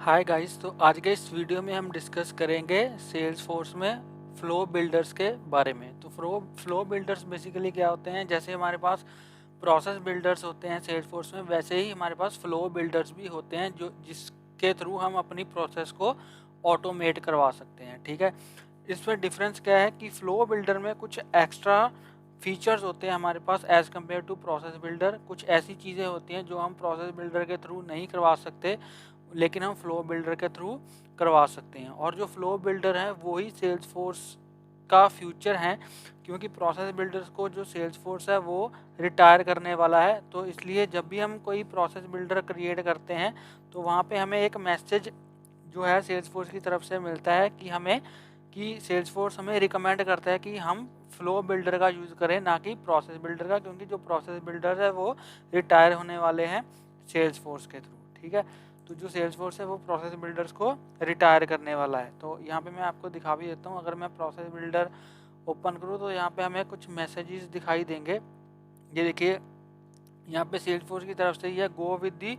Hi guys, तो आज के इस वीडियो में हम डिस्कस करेंगे सेल्स फोर्स में फ्लो बिल्डर्स के बारे में। तो फ्लो बिल्डर्स बेसिकली क्या होते हैं, जैसे हमारे पास प्रोसेस बिल्डर्स होते हैं सेल्स फोर्स में, वैसे ही हमारे पास फ्लो बिल्डर्स भी होते हैं जो जिसके थ्रू हम अपनी प्रोसेस को ऑटोमेट करवा सकते हैं। ठीक है, इसमें डिफरेंस क्या है कि फ्लो बिल्डर में कुछ एक्स्ट्रा फीचर्स होते हैं हमारे पास as compare to process builder. कुछ ऐसी चीज़ें होती हैं जो हम प्रोसेस बिल्डर के थ्रू नहीं करवा सकते, लेकिन हम फ्लो बिल्डर के थ्रू करवा सकते हैं। और जो फ्लो बिल्डर है वो ही सेल्स फोर्स का फ्यूचर है, क्योंकि प्रोसेस बिल्डर्स को जो सेल्स फोर्स है वो रिटायर करने वाला है। तो इसलिए जब भी हम कोई प्रोसेस बिल्डर क्रिएट करते हैं तो वहाँ पे हमें एक मैसेज जो है सेल्स फोर्स की तरफ से मिलता है कि सेल्स फोर्स हमें रिकमेंड करता है कि हम फ्लो बिल्डर का यूज़ करें, ना कि प्रोसेस बिल्डर का, क्योंकि जो प्रोसेस बिल्डर है वो रिटायर होने वाले हैं सेल्स फोर्स के थ्रू। ठीक है, तो जो सेल्स फोर्स है वो प्रोसेस बिल्डर्स को रिटायर करने वाला है। तो यहाँ पे मैं आपको दिखा भी देता हूँ। अगर मैं प्रोसेस बिल्डर ओपन करूँ तो यहाँ पे हमें कुछ मैसेजेस दिखाई देंगे। ये देखिए, यहाँ पे सेल्स फोर्स की तरफ से यह go with the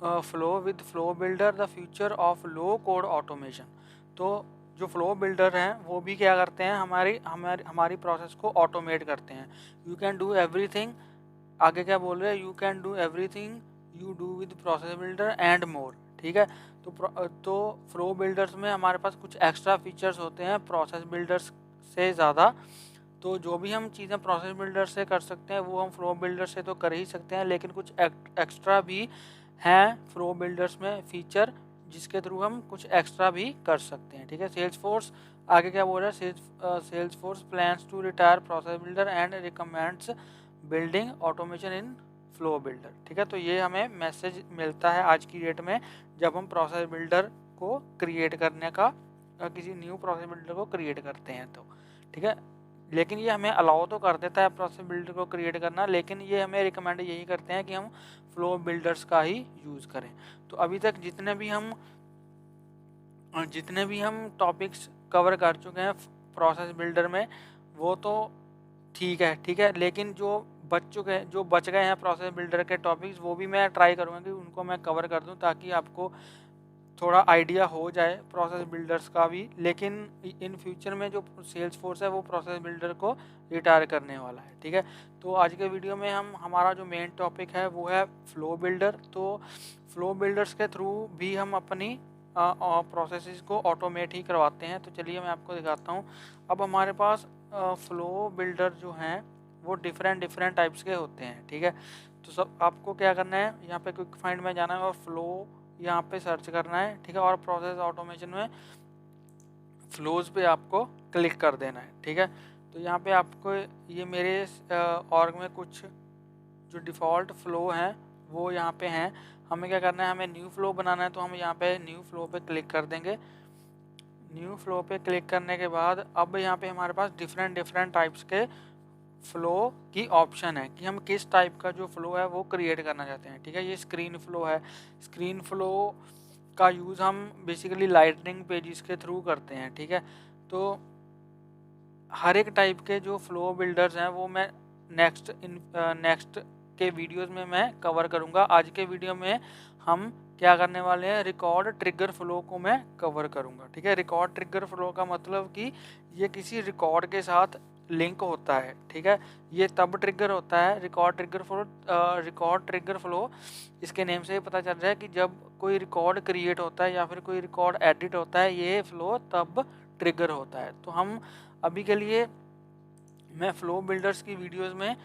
flow builder the future of low code automation. तो जो फ्लो बिल्डर हैं वो भी क्या करते हैं, हमारी हमारी हमारी प्रोसेस को ऑटोमेट करते हैं। यू कैन डू एवरीथिंग, आगे क्या बोल रहे हैं, you can do everything you do with process builder and more. ठीक है, तो फ्लो बिल्डर्स में हमारे पास कुछ एक्स्ट्रा फीचर्स होते हैं प्रोसेस बिल्डर्स से ज़्यादा। तो जो भी हम चीज़ें प्रोसेस बिल्डर से कर सकते हैं वो हम फ्लो बिल्डर से तो कर ही सकते हैं, लेकिन कुछ एक्स्ट्रा भी हैं फ्लो बिल्डर्स में फीचर जिसके थ्रू हम कुछ एक्स्ट्रा भी कर सकते हैं। ठीक है, सेल्स फोर्स आगे क्या बोल रहा है, Salesforce plans to retire process builder and recommends building automation in flow builder. ठीक है, तो ये हमें मैसेज मिलता है आज की डेट में जब हम प्रोसेस बिल्डर को क्रिएट करने का किसी न्यू प्रोसेस बिल्डर को क्रिएट करते हैं तो। ठीक है, लेकिन ये हमें अलाउ तो कर देता है प्रोसेस बिल्डर को क्रिएट करना, लेकिन ये हमें रिकमेंड यही करते हैं कि हम फ्लो बिल्डर्स का ही यूज़ करें। तो अभी तक जितने भी हम टॉपिक्स कवर कर चुके हैं प्रोसेस बिल्डर में वो तो ठीक है, लेकिन जो बच गए हैं प्रोसेस बिल्डर के टॉपिक्स वो भी मैं ट्राई करूँगा कि उनको मैं कवर कर दूँ, ताकि आपको थोड़ा आइडिया हो जाए प्रोसेस बिल्डर्स का भी। लेकिन इन फ्यूचर में जो सेल्स फोर्स है वो प्रोसेस बिल्डर को रिटायर करने वाला है। ठीक है, तो आज के वीडियो में हमारा जो मेन टॉपिक है वो है फ्लो बिल्डर। तो फ्लो बिल्डर्स के थ्रू भी हम अपनी प्रोसेसेस को ऑटोमेट ही करवाते हैं। तो चलिए मैं आपको दिखाता हूँ। अब हमारे पास फ्लो बिल्डर जो हैं वो डिफरेंट टाइप्स के होते हैं। ठीक है, तो सब आपको क्या करना है, यहाँ पे क्विक फाइंड में जाना है और फ्लो यहाँ पे सर्च करना है। ठीक है, और प्रोसेस ऑटोमेशन में फ्लोज पे आपको क्लिक कर देना है। ठीक है, तो यहाँ पे आपको ये मेरे ऑर्ग में कुछ जो डिफ़ॉल्ट फ़्लो हैं वो यहाँ पे हैं। हमें क्या करना है, हमें न्यू फ़्लो बनाना है, तो हम यहाँ पे न्यू फ़्लो पे क्लिक कर देंगे। न्यू फ़्लो पे क्लिक करने के बाद अब यहाँ पे हमारे पास डिफरेंट टाइप्स के फ़्लो की ऑप्शन है कि हम किस टाइप का जो फ़्लो है वो क्रिएट करना चाहते हैं। ठीक है, ये स्क्रीन फ़्लो है। स्क्रीन फ़्लो का यूज़ हम बेसिकली लाइटनिंग पेजेस के थ्रू करते हैं। ठीक है, तो हर एक टाइप के जो फ्लो बिल्डर्स हैं वो मैं नेक्स्ट के वीडियोस में मैं कवर करूंगा। आज के वीडियो में हम क्या करने वाले हैं, रिकॉर्ड ट्रिगर फ्लो को मैं कवर करूंगा। ठीक है, रिकॉर्ड ट्रिगर फ्लो का मतलब कि ये किसी रिकॉर्ड के साथ लिंक होता है। ठीक है, ये तब ट्रिगर होता है रिकॉर्ड ट्रिगर फ्लो इसके नेम से ही पता चल रहा है कि जब कोई रिकॉर्ड क्रिएट होता है या फिर कोई रिकॉर्ड एडिट होता है ये फ्लो तब ट्रिगर होता है। तो हम अभी के लिए मैं फ्लो बिल्डर्स की वीडियोस में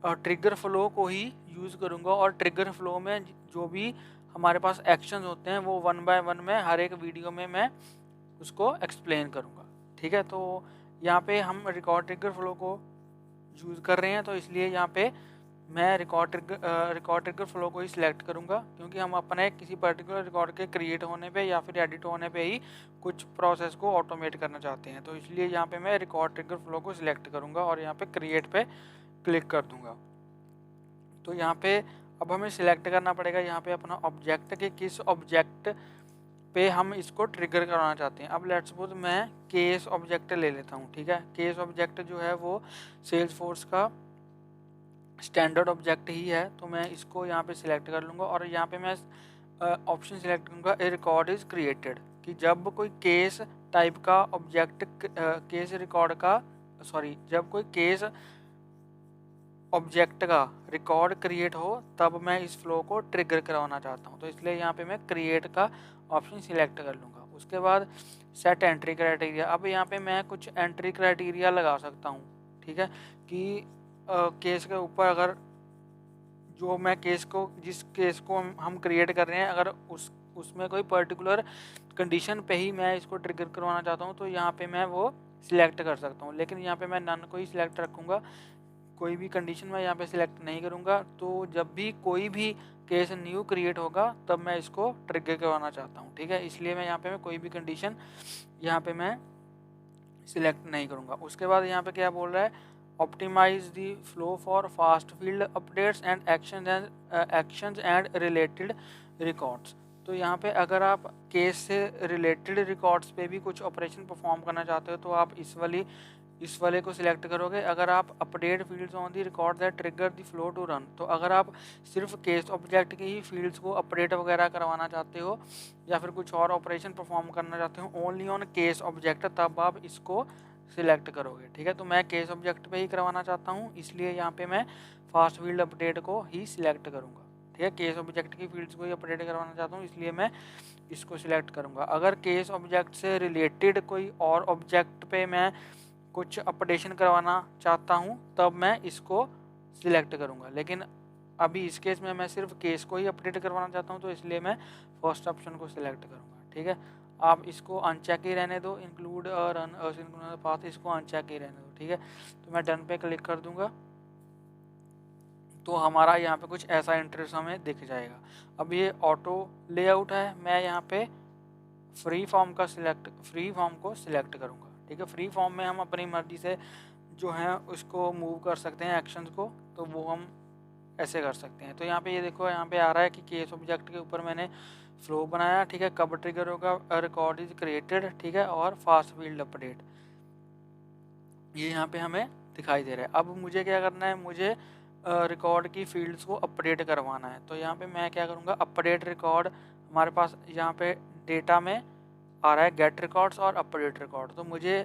ट्रिगर फ्लो को ही यूज़ करूँगा, और ट्रिगर फ्लो में जो भी हमारे पास एक्शंस होते हैं वो वन बाय वन में हर एक वीडियो में मैं उसको एक्सप्लेन करूँगा। ठीक है, तो यहाँ पे हम रिकॉर्ड ट्रिगर फ्लो को यूज़ कर रहे हैं, तो इसलिए यहाँ पे मैं रिकॉर्ड ट्रिगर फ्लो को ही सिलेक्ट करूँगा, क्योंकि हम अपने किसी पर्टिकुलर रिकॉर्ड के क्रिएट होने पे या फिर एडिट होने पे ही कुछ प्रोसेस को ऑटोमेट करना चाहते हैं। तो इसलिए यहाँ पे मैं रिकॉर्ड ट्रिगर फ्लो को सिलेक्ट करूँगा और यहाँ पे क्रिएट पे क्लिक कर दूँगा। तो यहाँ पे अब हमें सिलेक्ट करना पड़ेगा यहाँ पे अपना ऑब्जेक्ट के किस ऑब्जेक्ट पे हम इसको ट्रिगर कराना चाहते हैं। अब लेट्स सपोज मैं केस ऑब्जेक्ट ले लेता हूँ। ठीक है, केस ऑब्जेक्ट जो है वो सेल्स फोर्स का स्टैंडर्ड ऑब्जेक्ट ही है, तो मैं इसको यहाँ पे सिलेक्ट कर लूँगा और यहाँ पे मैं ऑप्शन सिलेक्ट करूँगा ए रिकॉर्ड इज़ क्रिएटेड, कि जब कोई केस टाइप का ऑब्जेक्ट केस रिकॉर्ड का जब कोई केस ऑब्जेक्ट का रिकॉर्ड क्रिएट हो तब मैं इस फ्लो को ट्रिगर करवाना चाहता हूँ। तो इसलिए यहाँ पे मैं क्रिएट का ऑप्शन सिलेक्ट कर लूँगा। उसके बाद सेट एंट्री क्राइटेरिया, अब यहाँ पे मैं कुछ एंट्री क्राइटेरिया लगा सकता हूँ, ठीक है, कि केस के ऊपर अगर जो मैं जिस केस को हम क्रिएट कर रहे हैं अगर उसमें कोई पर्टिकुलर कंडीशन पे ही मैं इसको ट्रिगर करवाना चाहता हूँ तो यहाँ पे मैं वो सिलेक्ट कर सकता हूँ। लेकिन यहाँ पे मैं नन को ही सिलेक्ट रखूँगा, कोई भी कंडीशन मैं यहाँ पे सिलेक्ट नहीं करूँगा। तो जब भी कोई भी केस न्यू क्रिएट होगा तब मैं इसको ट्रिगर करवाना चाहता हूँ, ठीक है, इसलिए मैं यहाँ पे कोई भी कंडीशन यहाँ पे मैं सिलेक्ट नहीं करूँगा। उसके बाद यहाँ पे क्या बोल रहा है, optimise the flow for fast field updates and actions and related records. तो यहाँ पे अगर आप केस से रिलेटेड रिकॉर्ड्स पे भी कुछ ऑपरेशन परफॉर्म करना चाहते हो तो आप इस वाले को सिलेक्ट करोगे। अगर आप update fields on the record that trigger the flow to run, तो अगर आप सिर्फ केस ऑब्जेक्ट की ही फील्ड्स को अपडेट वगैरह करवाना चाहते हो या फिर कुछ और ऑपरेशन परफॉर्म करना चाहते हो ओनली ऑन केस ऑब्जेक्ट, तब आप इसको सिलेक्ट करोगे, ठीक है। तो मैं केस ऑब्जेक्ट पे ही करवाना चाहता हूँ इसलिए यहाँ पे मैं फास्ट फील्ड अपडेट को ही सिलेक्ट करूँगा, ठीक है। केस ऑब्जेक्ट की फील्ड्स को ही अपडेट करवाना चाहता हूँ इसलिए मैं इसको सिलेक्ट करूँगा। अगर केस ऑब्जेक्ट से रिलेटेड कोई और ऑब्जेक्ट पे मैं कुछ अपडेशन करवाना चाहता हूँ तब मैं इसको सिलेक्ट करूँगा। लेकिन अभी इस केस में मैं सिर्फ केस को ही अपडेट करवाना चाहता हूँ तो इसलिए मैं फर्स्ट ऑप्शन को सिलेक्ट करूँगा, ठीक है। आप इसको अनचेक ही रहने दो, इंक्लूड रन असिंक्रोनस पाथ, इसको अनचेक ही रहने दो, ठीक है। तो मैं डन पे क्लिक कर दूँगा तो हमारा यहाँ पे कुछ ऐसा इंटरफेस हमें दिख जाएगा। अब ये ऑटो लेआउट है, मैं यहाँ पे फ्री फॉर्म को सिलेक्ट करूँगा, ठीक है। फ्री फॉर्म में हम अपनी मर्जी से जो है उसको मूव कर सकते हैं एक्शंस को, तो वो हम ऐसे कर सकते हैं। तो यहाँ पे ये देखो, यहाँ पे आ रहा है कि केस ऑब्जेक्ट के ऊपर मैंने फ्लो बनाया, ठीक है, कब ट्रिगर होगा, रिकॉर्ड इज क्रिएटेड, ठीक है, और फास्ट फील्ड अपडेट, ये यहाँ पे हमें दिखाई दे रहा है। अब मुझे क्या करना है, मुझे रिकॉर्ड की फील्ड्स को अपडेट करवाना है। तो यहाँ पे मैं क्या करूँगा, अपडेट रिकॉर्ड, हमारे पास यहाँ पे डेटा में आ रहा है गेट रिकॉर्ड्स और अपडेट रिकॉर्ड। तो मुझे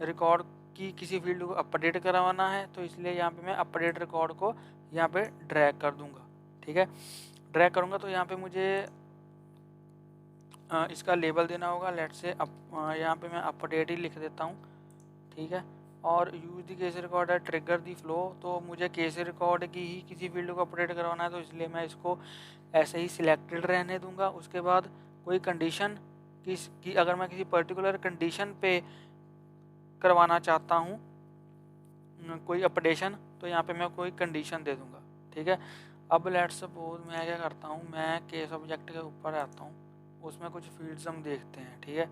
रिकॉर्ड की किसी फील्ड को अपडेट करवाना है तो इसलिए यहाँ पे मैं अपडेट रिकॉर्ड को यहाँ पे ड्रैग कर दूँगा, ठीक है। ड्रैग करूँगा तो यहाँ पे मुझे इसका लेबल देना होगा। लेट्स से यहाँ पे मैं अपडेट ही लिख देता हूँ, ठीक है। और यूज दी केस रिकॉर्ड है ट्रिगर दी फ्लो, तो मुझे केस रिकॉर्ड की ही किसी फील्ड को अपडेट करवाना है तो इसलिए मैं इसको ऐसे ही सिलेक्टेड रहने दूंगा। उसके बाद कोई कंडीशन की अगर मैं किसी पर्टिकुलर कंडीशन पे करवाना चाहता हूँ कोई अपडेशन, तो यहाँ पे मैं कोई कंडीशन दे दूँगा, ठीक है। अब लेट्स सपोज मैं क्या करता हूँ, मैं केस ऑब्जेक्ट के ऊपर आता हूँ, उसमें कुछ फील्ड्स हम देखते हैं, ठीक है।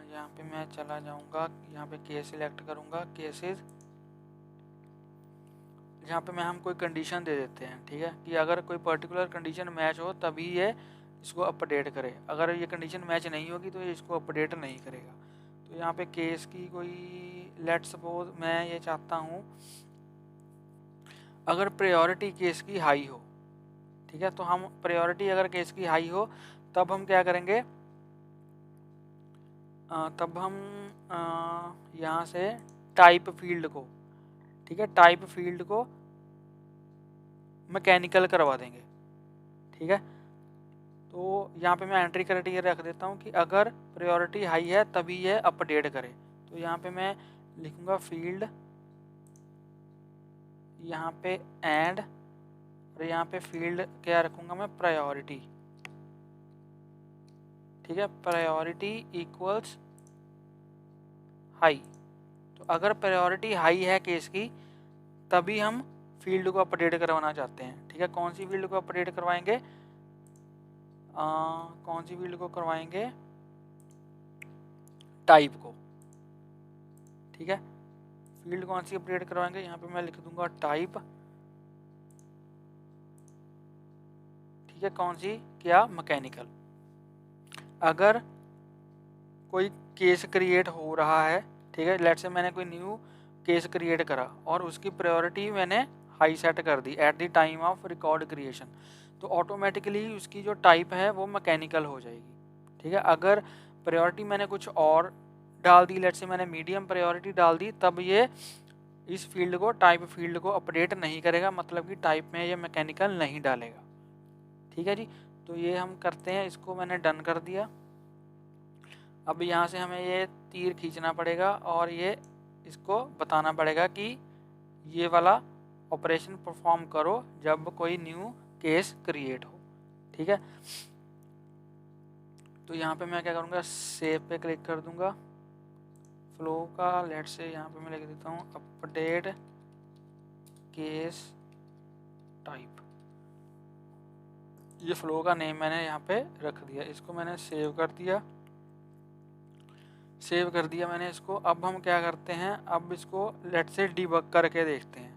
यहाँ पे मैं चला जाऊँगा, यहाँ पे केस सिलेक्ट करूँगा, केसेस, यहाँ पे मैं हम कोई कंडीशन दे देते हैं, ठीक है, कि अगर कोई पर्टिकुलर कंडीशन मैच हो तभी ये इसको अपडेट करे, अगर ये कंडीशन मैच नहीं होगी तो ये इसको अपडेट नहीं करेगा। तो यहाँ पे केस की कोई लेट्स सपोज मैं ये चाहता हूँ अगर प्रायोरिटी केस की हाई हो, ठीक है, तो हम प्रायोरिटी अगर केस की हाई हो तब हम क्या करेंगे, तब हम यहाँ से टाइप फील्ड को, ठीक है, टाइप फील्ड को मैकेनिकल करवा देंगे, ठीक है। तो यहाँ पे मैं एंट्री क्राइटेरिया रख देता हूँ कि अगर प्रायोरिटी हाई है तभी यह अपडेट करे। तो यहाँ पे मैं लिखूँगा फील्ड, यहाँ पे एंड, और यहाँ पे फील्ड क्या रखूँगा मैं, प्रायोरिटी, ठीक है, प्रायोरिटी इक्वल्स हाई। तो अगर प्रायोरिटी हाई है केस की तभी हम फील्ड को अपडेट करवाना चाहते हैं, ठीक है। कौन सी फील्ड को अपडेट करवाएंगे, कौन सी फील्ड को करवाएंगे, टाइप को, ठीक है। फील्ड कौन सी अपडेट करवाएंगे, यहाँ पे मैं लिख दूंगा टाइप, ठीक है, कौन सी, क्या, मैकेनिकल। अगर कोई केस क्रिएट हो रहा है, ठीक है, लेट्स से मैंने कोई न्यू केस क्रिएट करा और उसकी प्रायोरिटी मैंने हाई सेट कर दी at the time of record creation, तो ऑटोमेटिकली उसकी जो टाइप है वो मैकेनिकल हो जाएगी। ठीक है, अगर प्रायोरिटी मैंने कुछ और डाल दी, लेट्स से मैंने मीडियम प्रायोरिटी डाल दी, तब ये इस फील्ड को, टाइप फील्ड को अपडेट नहीं करेगा, मतलब कि टाइप में ये मैकेनिकल नहीं डालेगा। ठीक है जी, तो ये हम करते हैं, इसको मैंने डन कर दिया। अब यहाँ से हमें ये तीर खींचना पड़ेगा और ये इसको बताना पड़ेगा कि ये वाला ऑपरेशन परफॉर्म करो जब कोई न्यू केस क्रिएट हो। ठीक है, तो यहाँ पे मैं क्या करूँगा, सेव पे क्लिक कर दूँगा। फ्लो का लेट से यहाँ पे मैं लिख देता हूँ अपडेट केस टाइप। ये फ्लो का नेम मैंने यहाँ पे रख दिया, इसको मैंने सेव कर दिया। सेव कर दिया मैंने इसको। अब हम क्या करते हैं, अब इसको लेट से डिबग करके देखते हैं।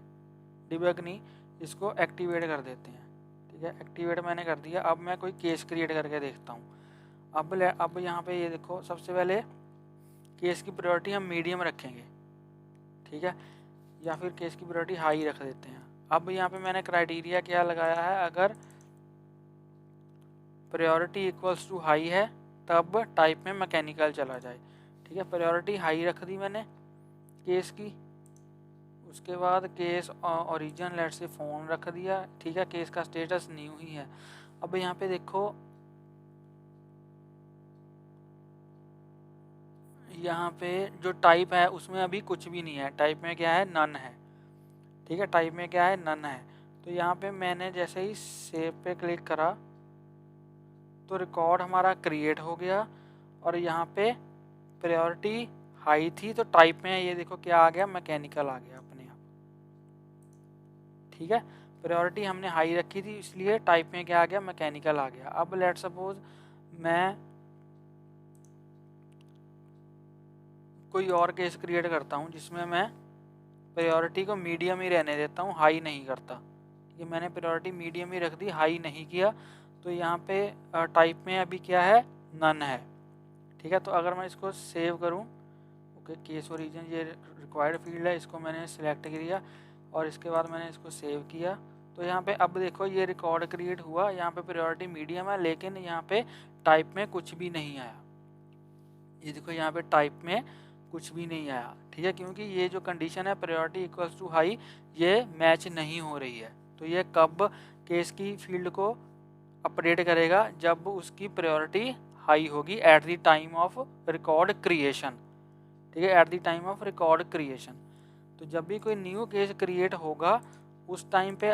डिबग नहीं, इसको एक्टिवेट कर देते हैं। ठीक है, एक्टिवेट मैंने कर दिया। अब मैं कोई केस क्रिएट करके देखता हूँ। अब यहाँ पे ये देखो, सबसे पहले केस की प्रायोरिटी हम मीडियम रखेंगे। ठीक है, या फिर केस की प्रायोरिटी हाई रख देते हैं। अब यहाँ पे मैंने क्राइटेरिया क्या लगाया है, अगर प्रायोरिटी इक्वल्स टू हाई है तब टाइप में मैकेनिकल चला जाए। ठीक है, प्रायोरिटी हाई रख दी मैंने केस की। उसके बाद केस ओरिजिन लेट से फ़ोन रख दिया। ठीक है, केस का स्टेटस न्यू ही है। अब यहाँ पे देखो, यहाँ पे जो टाइप है उसमें अभी कुछ भी नहीं है, टाइप में क्या है, नन है। ठीक है, टाइप में क्या है, नन है। तो यहाँ पे मैंने जैसे ही सेव पे क्लिक करा तो रिकॉर्ड हमारा क्रिएट हो गया और यहाँ पे प्रायोरिटी हाई थी तो टाइप में ये देखो क्या आ गया, मैकेनिकल आ गया अपने आप। ठीक है, प्रायोरिटी हमने हाई रखी थी इसलिए टाइप में क्या आ गया, मैकेनिकल आ गया। अब लेट सपोज मैं कोई और केस क्रिएट करता हूँ जिसमें मैं प्रायोरिटी को मीडियम ही रहने देता हूँ, हाई नहीं करता। ये मैंने प्रायोरिटी मीडियम ही रख दी, हाई नहीं किया। तो यहाँ पे टाइप में अभी क्या है, नन है। ठीक है, तो अगर मैं इसको सेव करूँ, ओके, केस ओरिजिन ये रिक्वायर्ड फील्ड है, इसको मैंने सिलेक्ट किया और इसके बाद मैंने इसको सेव किया। तो यहाँ पे अब देखो ये रिकॉर्ड क्रिएट हुआ, यहाँ पे प्रायोरिटी मीडियम है लेकिन यहाँ पे टाइप में कुछ भी नहीं आया। ये देखो यहाँ पे टाइप में कुछ भी नहीं आया। ठीक है, क्योंकि ये जो कंडीशन है प्रायोरिटी इक्वल्स टू हाई, ये मैच नहीं हो रही है। तो ये कब केस की फील्ड को अपडेट करेगा, जब उसकी प्रायोरिटी हाई होगी eight the time of record creation. ठीक है, eight the time of record creation. तो जब भी कोई न्यू केस क्रिएट होगा उस टाइम पे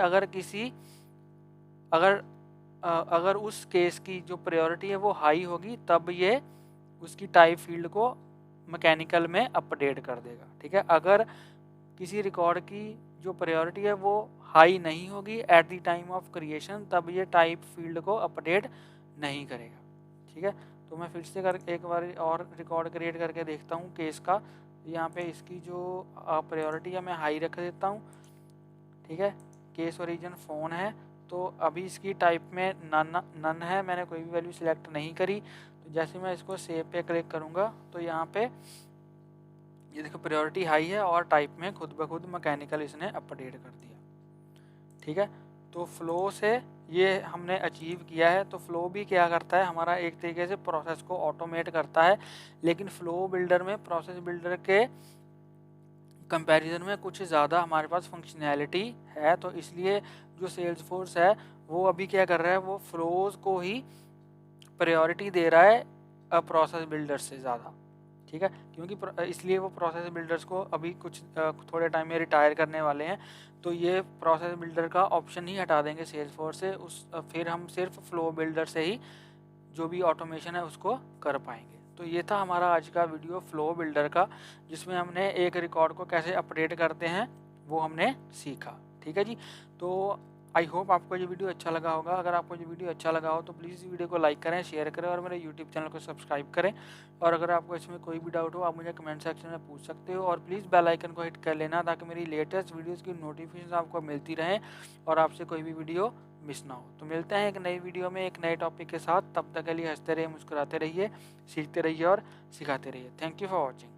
अगर उस केस की जो प्रायोरिटी है वो हाई होगी तब ये उसकी टाइप फील्ड को मैकेनिकल में अपडेट कर देगा। ठीक है, अगर किसी रिकॉर्ड की जो प्रायोरिटी है वो हाई नहीं होगी eight the time of creation, तब ये टाइप फील्ड को अपडेट नहीं करेगा। ठीक है, तो मैं फिर से एक बार और रिकॉर्ड क्रिएट करके देखता हूँ केस का। यहाँ पे इसकी जो प्रायोरिटी है मैं हाई रख देता हूँ। ठीक है, केस ओरिजिन फ़ोन है तो अभी इसकी टाइप में नन है, मैंने कोई भी वैल्यू सिलेक्ट नहीं करी। तो जैसे मैं इसको सेव पे क्लिक करूँगा तो यहाँ पे ये देखो प्रायोरिटी हाई है और टाइप में खुद ब खुद मैकेनिकल इसने अपडेट कर दिया। ठीक है, तो फ्लो से ये हमने अचीव किया है। तो फ्लो भी क्या करता है, हमारा एक तरीके से प्रोसेस को ऑटोमेट करता है, लेकिन फ्लो बिल्डर में प्रोसेस बिल्डर के कंपैरिजन में कुछ ज़्यादा हमारे पास फंक्शनैलिटी है। तो इसलिए जो सेल्सफोर्स है वो अभी क्या कर रहा है, वो फ्लोज को ही प्रायोरिटी दे रहा है प्रोसेस बिल्डर से ज़्यादा। ठीक है, क्योंकि इसलिए वो प्रोसेस बिल्डर्स को अभी कुछ थोड़े टाइम में रिटायर करने वाले हैं। तो ये प्रोसेस बिल्डर का ऑप्शन ही हटा देंगे सेल्सफोर्स से, फिर हम सिर्फ फ्लो बिल्डर से ही जो भी ऑटोमेशन है उसको कर पाएंगे। तो ये था हमारा आज का वीडियो फ्लो बिल्डर का, जिसमें हमने एक रिकॉर्ड को कैसे अपडेट करते हैं वो हमने सीखा। ठीक है जी, तो आई होप आपको ये वीडियो अच्छा लगा होगा। अगर आपको ये वीडियो अच्छा लगा हो तो प्लीज़ वीडियो को लाइक करें, शेयर करें और मेरे यूट्यूब चैनल को सब्सक्राइब करें। और अगर आपको इसमें कोई भी डाउट हो आप मुझे कमेंट सेक्शन में पूछ सकते हो। और प्लीज़ बेल आइकन को हिट कर लेना ताकि मेरी लेटेस्ट वीडियोज़ की नोटिफिकेशन आपको मिलती रहें और आपसे कोई भी वीडियो मिस ना हो। तो मिलते हैं एक नई वीडियो में एक नए टॉपिक के साथ। तब तक के लिए हंसते रहिए, मुस्कुराते रहिए, सीखते रहिए और सिखाते रहिए। Thank you for watching.